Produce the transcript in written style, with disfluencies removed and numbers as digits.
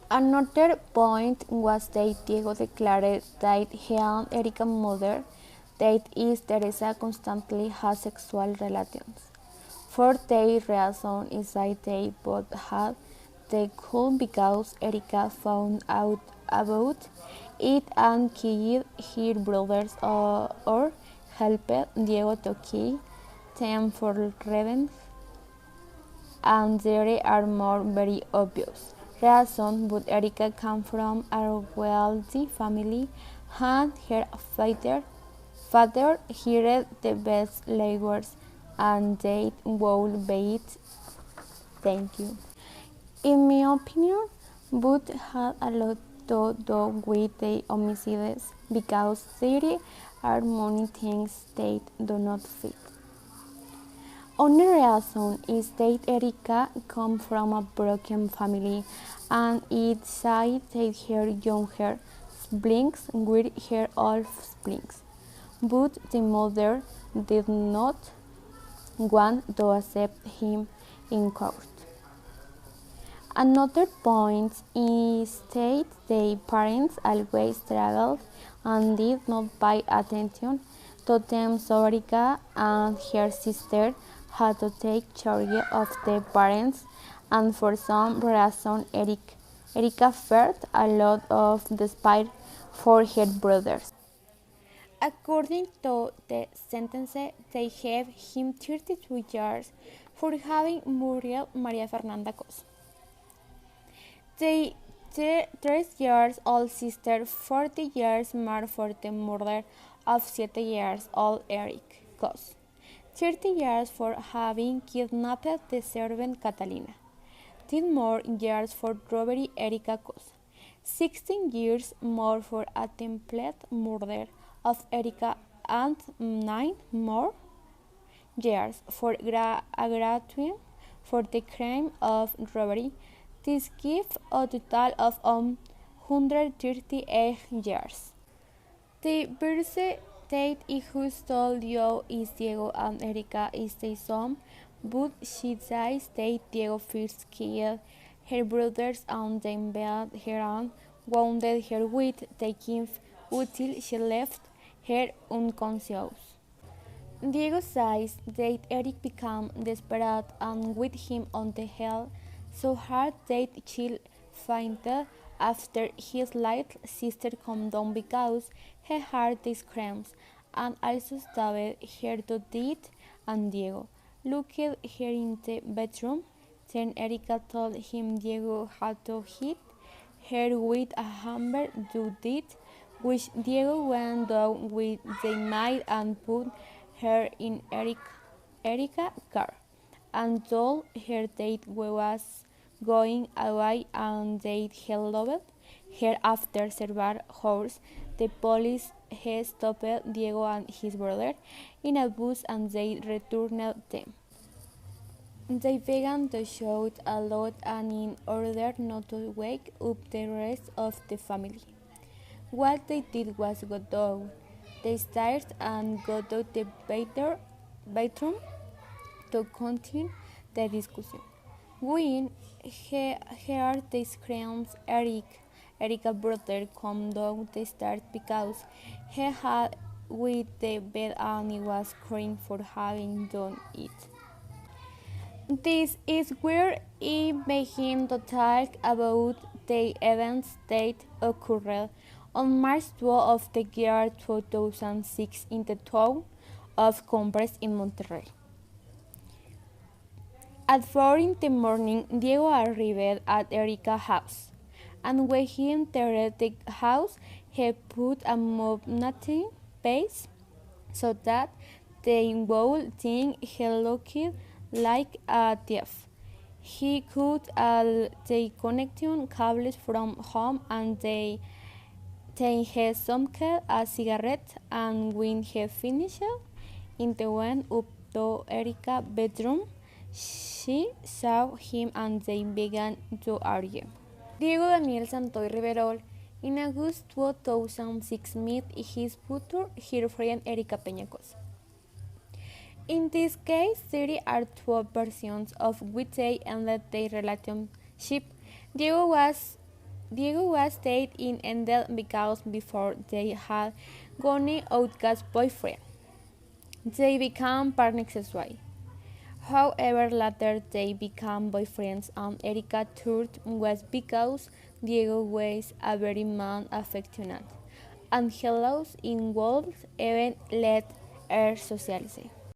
Another point was that Diego declared that he and Erica's mother, that is Teresa, constantly had sexual relations. For their reason is that they both had the cool because Erica found out about it and killed her brothers or helped Diego to kill them for revenge, and there are more very obvious reasons, but Erica came from a wealthy family and her father hired the best lawyers and they would be it. Thank you. In my opinion, both had a lot to do with the homicides because there are many things that do not fit. Another reason is that Erica comes from a broken family and it's said that her younger siblings were her offsprings, but the mother did not want to accept him in court. Another point is that the parents always struggled and did not pay attention to them, so Erica and her sister had to take charge of the parents, and for some reason Erica felt a lot of despair for her brothers. According to the sentence, they gave him 32 years for having murdered Maria Fernanda Cos. The 3-year-old sister, 40 years more for the murder of 7-year-old Eric Cos. 30 years for having kidnapped the servant Catalina. 10 more years for robbery Erica Cos. 16 years more for attempted murder of Erica and 9 more years for gratuity for the crime of robbery. This gives a total of 138 years. The verse that I just told you is Diego and Erica is the son, but she says that Diego first killed her brothers and then beat her and wounded her with the knife until she left her unconscious. Diego says that Eric became desperate and with him on the hell so hard that she fainted after his little sister came down because he heard the screams and also stabbed her to death, and Diego looked her in the bedroom. Then Erica told him Diego had to hit her with a hammer to death, which Diego went down with the knife and put her in Erica's car and told her that was going away and that he loved her. After several hours, the police stopped Diego and his brother in a bus and they returned them. They began to shout a lot and in order not to wake up the rest of the family. What they did was go down the stairs and go to the bathroom to continue the discussion. When he heard the screams, Erica's brother came down the stairs because he had with the bed and he was crying for having done it. This is where I begin to talk about the events that occurred on March 12 of the year 2006 in the town of Cumbres in Monterrey. At 4 in the morning, Diego arrived at Erica's house, and when he entered the house, he put a mob-nothing face so that they would think he looked like a thief. He cut all the connection cables from home and then he smoked a cigarette, and when he finished, it went up to Erica's bedroom. She saw him and they began to argue. Diego Daniel Santoy Riverol in August 2006 met his future girlfriend Erica Peñacos. In this case, there are two versions of which they ended their relationship. Diego was Diego was stayed in Endel because before they had gone out as boyfriend. They became partners as well. However, later they became boyfriends, and Erika thought was because Diego was a very man affectionate, and he lost in wolves even let her socialize.